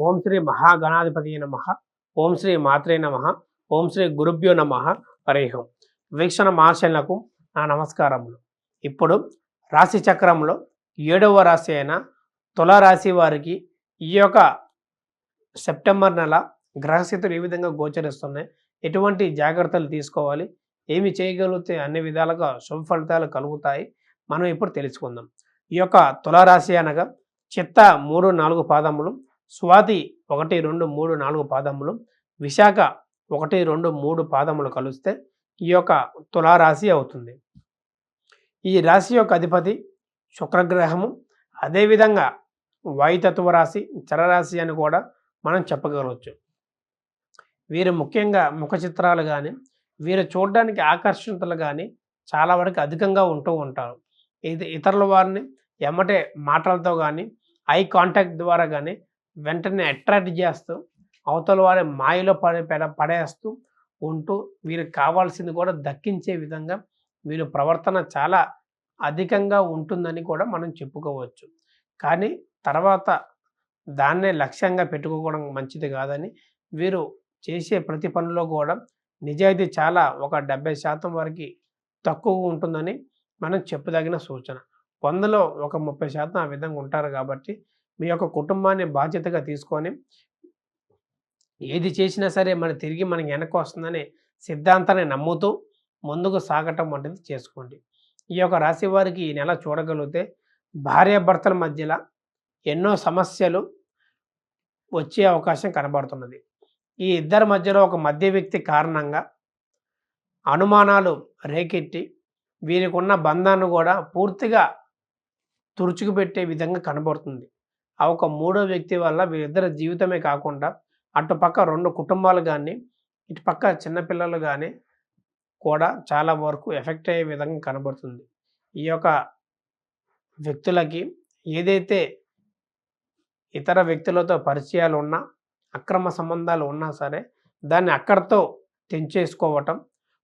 ఓం శ్రీ మహాగణాధిపతి నమః. ఓం శ్రీ మాత్రే నమః. ఓం శ్రీ గురుభ్యో నమః. హరిహం. వీక్షణ మహాశయులకు నా నమస్కారములు. ఇప్పుడు రాశి చక్రంలో 7వ రాశి అయిన తులారాశి వారికి ఈ యొక్క సెప్టెంబర్ నెల గ్రహస్థితులు ఏ విధంగా గోచరిస్తున్నాయి, ఎటువంటి జాగ్రత్తలు తీసుకోవాలి, ఏమి చేయగలిగితే అన్ని విధాలుగా శుభ ఫలితాలు కలుగుతాయి, మనం ఇప్పుడు తెలుసుకుందాం. ఈ యొక్క తులారాశి అనగా చిత్త 3, 4 పాదములు, స్వాతి 1, 2, 3, 4 పాదములు, విశాఖ 1, 2, 3 పాదములు కలిస్తే ఈ యొక్క తులారాశి అవుతుంది. ఈ రాశి యొక్క అధిపతి శుక్రగ్రహము. అదేవిధంగా వాయుతత్వ రాశి, చరరాశి అని కూడా మనం చెప్పగలవచ్చు. వీరు ముఖ్యంగా ముఖ చిత్రాలు కానీ, వీరు చూడడానికి ఆకర్షణతలు కానీ చాలా వరకు అధికంగా ఉంటూ ఉంటారు. ఇది ఇతరుల వారిని ఎమ్మటే మాటలతో కానీ, ఐ కాంటాక్ట్ ద్వారా కానీ వెంటనే అట్రాక్ట్ చేస్తూ, అవతల వారి మాయలో పడేస్తూ ఉంటూ, వీరికి కావాల్సింది కూడా దక్కించే విధంగా వీరి ప్రవర్తన చాలా అధికంగా ఉంటుందని కూడా మనం చెప్పుకోవచ్చు. కానీ తర్వాత దాన్నే లక్ష్యంగా పెట్టుకోవడం మంచిది కాదని, వీరు చేసే ప్రతి పనిలో కూడా నిజాయితీ చాలా ఒక 70% వరకు తక్కువ ఉంటుందని మనం చెప్పదగిన సూచన. 100లో ఒక 30% ఆ విధంగా ఉంటారు. కాబట్టి మీ యొక్క కుటుంబాన్ని బాధ్యతగా తీసుకొని ఏది చేసినా సరే తిరిగి మనకి వెనక్కి వస్తుందనే సిద్ధాంతాన్ని నమ్ముతూ ముందుకు సాగటం వంటిది చేసుకోండి. ఈ యొక్క రాశి వారికి ఈ నెల చూడగలిగితే భార్యాభర్తల మధ్యలో ఎన్నో సమస్యలు వచ్చే అవకాశం కనబడుతున్నది. ఈ ఇద్దరి మధ్యలో ఒక మధ్య వ్యక్తి కారణంగా అనుమానాలు రేకెత్తి వీరికి ఉన్న బంధాన్ని కూడా పూర్తిగా తుడుచుకుపెట్టే విధంగా కనబడుతుంది. ఆ ఒక మూడో వ్యక్తి వల్ల వీరిద్దరి జీవితమే కాకుండా అటుపక్క 2 కుటుంబాలు కానీ, ఇటుపక్క చిన్నపిల్లలు కానీ కూడా చాలా వరకు ఎఫెక్ట్ అయ్యే విధంగా కనబడుతుంది. ఈ యొక్క వ్యక్తులకి ఏదైతే ఇతర వ్యక్తులతో పరిచయాలు ఉన్నా, అక్రమ సంబంధాలు ఉన్నా సరే దాన్ని అక్కడితో తెంచేసుకోవటం,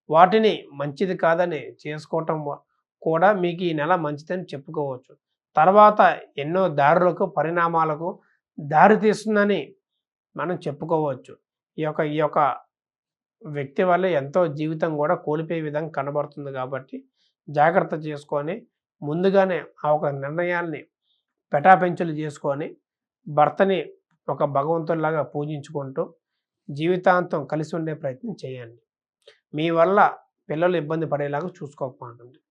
వాటిని మంచిది కాదని చేసుకోవటం కూడా మీకు ఈ నెల మంచిదని చెప్పుకోవచ్చు. తర్వాత ఎన్నో దారులకు, పరిణామాలకు దారి తీస్తుందని మనం చెప్పుకోవచ్చు. ఈ యొక్క వ్యక్తి వల్ల ఎంతో జీవితం కూడా కోల్పోయే విధంగా కనబడుతుంది. కాబట్టి జాగ్రత్త చేసుకొని ముందుగానే ఆ ఒక నిర్ణయాల్ని పెటాపెంచులు చేసుకొని భర్తని ఒక భగవంతుడిలాగా పూజించుకుంటూ జీవితాంతం కలిసి ఉండే ప్రయత్నం చేయండి. మీ వల్ల పిల్లలు ఇబ్బంది పడేలాగా చూసుకోకపోండి.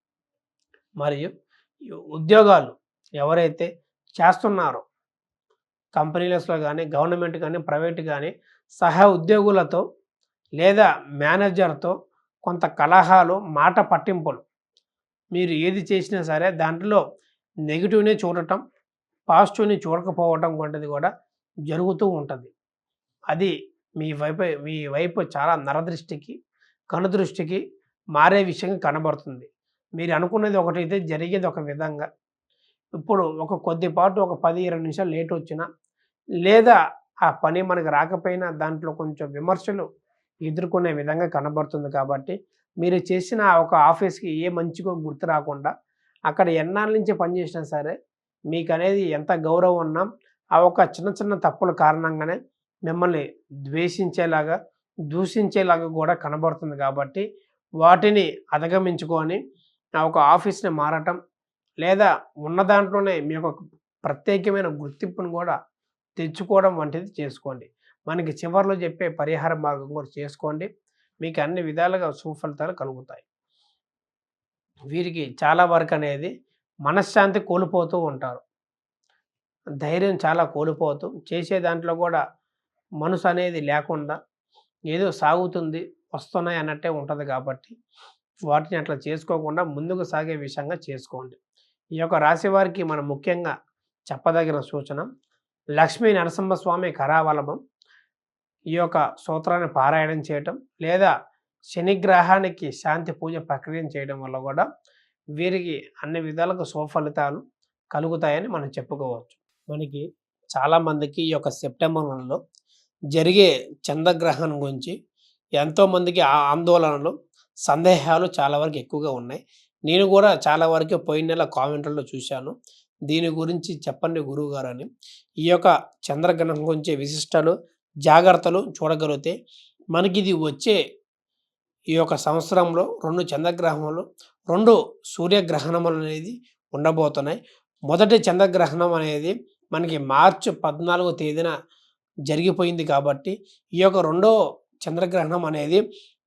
మరియు ఉద్యోగాలు ఎవరైతే చేస్తున్నారో కంపెనీలస్లో కానీ, గవర్నమెంట్ కానీ, ప్రైవేట్ కానీ సహా ఉద్యోగులతో లేదా మేనేజర్తో కొంత కలహాలు, మాట పట్టింపులు, మీరు ఏది చేసినా సరే దాంట్లో నెగిటివ్నే చూడటం, పాజిటివ్ని చూడకపోవటం వంటిది కూడా జరుగుతూ ఉంటుంది. అది మీ వైపు చాలా నరదృష్టికి, కనుదృష్టికి మారే విషయంగా కనబడుతుంది. మీరు అనుకున్నది ఒకటైతే జరిగేది ఒక విధంగా. ఇప్పుడు ఒక కొద్దిపాటు ఒక 10-20 నిమిషాలు లేట్ వచ్చినా, లేదా ఆ పని మనకు రాకపోయినా దాంట్లో కొంచెం విమర్శలు ఎదుర్కొనే విధంగా కనబడుతుంది. కాబట్టి మీరు చేసిన ఒక ఆఫీస్కి ఏ మంచిగా గుర్తు రాకుండా, అక్కడ ఎన్నాళ్ళ నుంచి పనిచేసినా సరే మీకు అనేది ఎంత గౌరవం ఉన్నా ఆ ఒక చిన్న చిన్న తప్పుల కారణంగానే మిమ్మల్ని ద్వేషించేలాగా, దూషించేలాగా కూడా కనబడుతుంది. కాబట్టి వాటిని అధిగమించుకొని ఆ ఒక ఆఫీస్ని మారటం, లేదా ఉన్న దాంట్లోనే మీ యొక్క ప్రత్యేకమైన గుర్తింపును కూడా తెచ్చుకోవడం వంటిది చేసుకోండి. మనకి చివరిలో చెప్పే పరిహార మార్గం కూడా చేసుకోండి. మీకు అన్ని విధాలుగా సుఫలితాలు కలుగుతాయి. వీరికి చాలా వరకు అనేది మనశ్శాంతి కోల్పోతూ ఉంటారు. ధైర్యం చాలా కోల్పోతూ చేసే దాంట్లో కూడా మనసు అనేది లేకుండా ఏదో సాగుతుంది, వస్తున్నాయి అన్నట్టే ఉంటుంది. కాబట్టి వాటిని అట్లా చేసుకోకుండా ముందుకు సాగే విషయంగా చేసుకోండి. ఈ యొక్క రాశి వారికి మనం ముఖ్యంగా చెప్పదగిన సూచన, లక్ష్మీ నరసింహస్వామి కరావలంబం ఈ యొక్క స్తోత్రాన్ని పారాయణం చేయటం, లేదా శనిగ్రహానికి శాంతి పూజ ప్రక్రియను చేయడం వల్ల కూడా వీరికి అన్ని విధాలుగా సుఫలితాలు కలుగుతాయని మనం చెప్పుకోవచ్చు. మనకి చాలామందికి ఈ యొక్క సెప్టెంబర్ నెలలో జరిగే చంద్రగ్రహణం గురించి ఎంతోమందికి ఆందోళనలు, సందేహాలు చాలా వరకు ఎక్కువగా ఉన్నాయి. నేను కూడా చాలా వరకు పోయిన నెల కామెంట్లలో చూశాను. దీని గురించి చెప్పండి గురువుగారు అని ఈ యొక్క చంద్రగ్రహణం గురించి విశిష్టాలు జాగ్రత్తలు చూడగలిగితే మనకి ఇది వచ్చే ఈ యొక్క సంవత్సరంలో 2 చంద్రగ్రహణములు 2 సూర్యగ్రహణములు అనేది ఉండబోతున్నాయి. మొదటి చంద్రగ్రహణం అనేది మనకి మార్చి 14వ తేదీన జరిగిపోయింది కాబట్టి ఈ యొక్క రెండో చంద్రగ్రహణం అనేది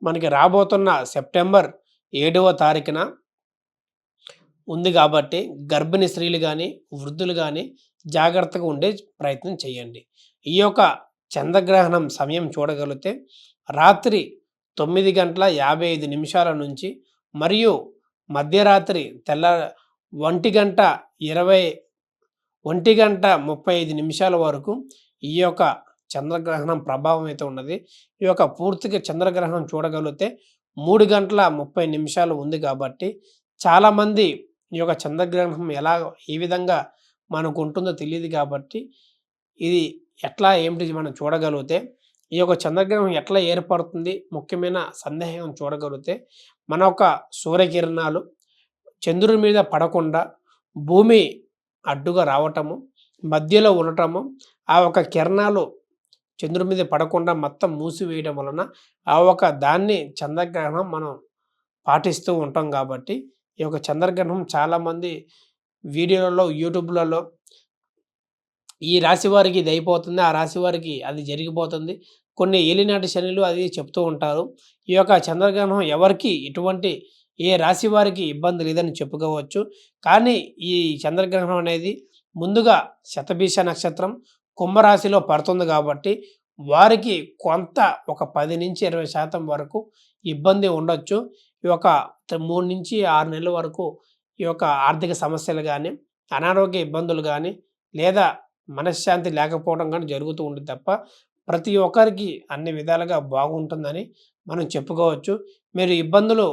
మనకి రాబోతున్న సెప్టెంబర్ 7వ తారీఖున ఉంది కాబట్టి గర్భిణీ స్త్రీలు కానీ వృద్ధులు కానీ జాగ్రత్తగా ఉండే ప్రయత్నం చేయండి. ఈ యొక్క చంద్రగ్రహణం సమయం చూడగలిగితే రాత్రి 9:55 నుంచి మరియు మధ్యరాత్రి 1:35 వరకు ఈ యొక్క చంద్రగ్రహణం ప్రభావం అయితే ఉన్నది. ఈ యొక్క పూర్తిగా చంద్రగ్రహణం చూడగలిగితే 3:30 ఉంది కాబట్టి చాలామంది ఈ యొక్క చంద్రగ్రహణం ఏ విధంగా మనకు ఉంటుందో తెలియదు కాబట్టి ఇది ఎట్లా ఏమిటి మనం చూడగలిగితే ఈ యొక్క చంద్రగ్రహణం ఎట్లా ఏర్పడుతుంది ముఖ్యమైన సందేహం చూడగలిగితే మన యొక్క సూర్యకిరణాలు చంద్రుడి మీద పడకుండా భూమి అడ్డుగా రావటము మధ్యలో ఉండటము ఆ ఒక కిరణాలు చంద్రుడి మీద పడకుండా మొత్తం మూసివేయడం వలన ఆ ఒక దాన్ని చంద్రగ్రహణం మనం పాటిస్తూ ఉంటాం కాబట్టి ఈ యొక్క చంద్రగ్రహణం చాలామంది వీడియోలలో యూట్యూబ్లలో ఈ రాశి వారికి ఇది అయిపోతుంది ఆ రాశి వారికి అది జరిగిపోతుంది కొన్ని ఏలినాటి శనులు అది చెప్తూ ఉంటారు. ఈ యొక్క చంద్రగ్రహణం ఎవరికి ఎటువంటి ఏ రాశి వారికి ఇబ్బంది లేదని చెప్పుకోవచ్చు. కానీ ఈ చంద్రగ్రహణం అనేది ముందుగా శతభిష నక్షత్రం కుంభరాశిలో పడుతుంది కాబట్టి వారికి కొంత ఒక 10-20% వరకు ఇబ్బంది ఉండొచ్చు. ఈ యొక్క 3-6 నెలల వరకు ఈ యొక్క ఆర్థిక సమస్యలు కానీ అనారోగ్య ఇబ్బందులు కానీ లేదా మనశ్శాంతి లేకపోవడం కానీ జరుగుతూ ఉంటుంది తప్ప ప్రతి ఒక్కరికి అన్ని విధాలుగా బాగుంటుందని మనం చెప్పుకోవచ్చు. మీరు ఇబ్బందులు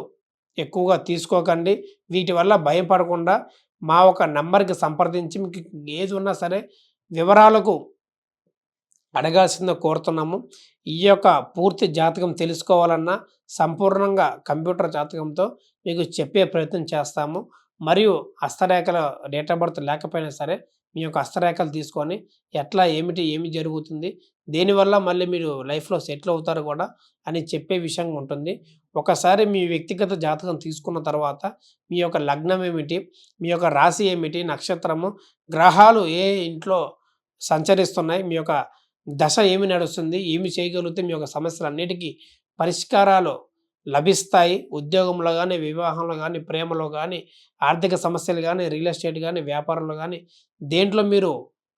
ఎక్కువగా తీసుకోకండి. వీటి వల్ల భయపడకుండా మా ఒక నంబర్కి సంప్రదించి మీకు ఏది ఉన్నా సరే వివరాలకు అడగాల్సిందో కోరుతున్నాము. ఈ యొక్క పూర్తి జాతకం తెలుసుకోవాలన్నా సంపూర్ణంగా కంప్యూటర్ జాతకంతో మీకు చెప్పే ప్రయత్నం చేస్తాము. మరియు హస్తరేఖల డేట్ ఆఫ్ బర్త్ లేకపోయినా సరే మీ యొక్క హస్తరేఖలు తీసుకొని ఎట్లా ఏమి జరుగుతుంది దేనివల్ల మళ్ళీ మీరు లైఫ్లో సెటిల్ అవుతారు కూడా అని చెప్పే విషయం ఉంటుంది. ఒకసారి మీ వ్యక్తిగత జాతకం తీసుకున్న తర్వాత మీ యొక్క లగ్నం ఏమిటి, మీ యొక్క రాశి ఏమిటి, నక్షత్రము, గ్రహాలు ఏ ఇంట్లో సంచరిస్తున్నాయి, మీ యొక్క దశ ఏమి నడుస్తుంది, ఏమి చేయగలిగితే మీ యొక్క సమస్యలన్నిటికీ పరిష్కారాలు లభిస్తాయి. ఉద్యోగంలో కానీ వివాహంలో కానీ ప్రేమలో కానీ ఆర్థిక సమస్యలు కానీ రియల్ ఎస్టేట్ కానీ వ్యాపారంలో కానీ దేంట్లో మీరు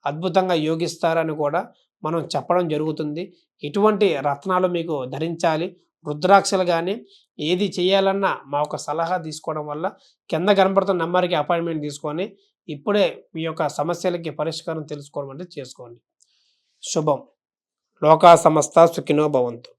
అద్భుతంగా యోగిస్తారని కూడా మనం చెప్పడం జరుగుతుంది. ఇటువంటి రత్నాలు మీకు ధరించాలి, రుద్రాక్షలు కానీ ఏది చేయాలన్నా మా ఒక సలహా తీసుకోవడం వల్ల కింద కనబడుతున్న నెంబర్కి అపాయింట్మెంట్ తీసుకొని ఇప్పుడే మీ యొక్క సమస్యలకి పరిష్కారం తెలుసుకోవడం అంటే చేసుకోండి. శుభం. లోకా సమస్త సుఖినో భవంతు.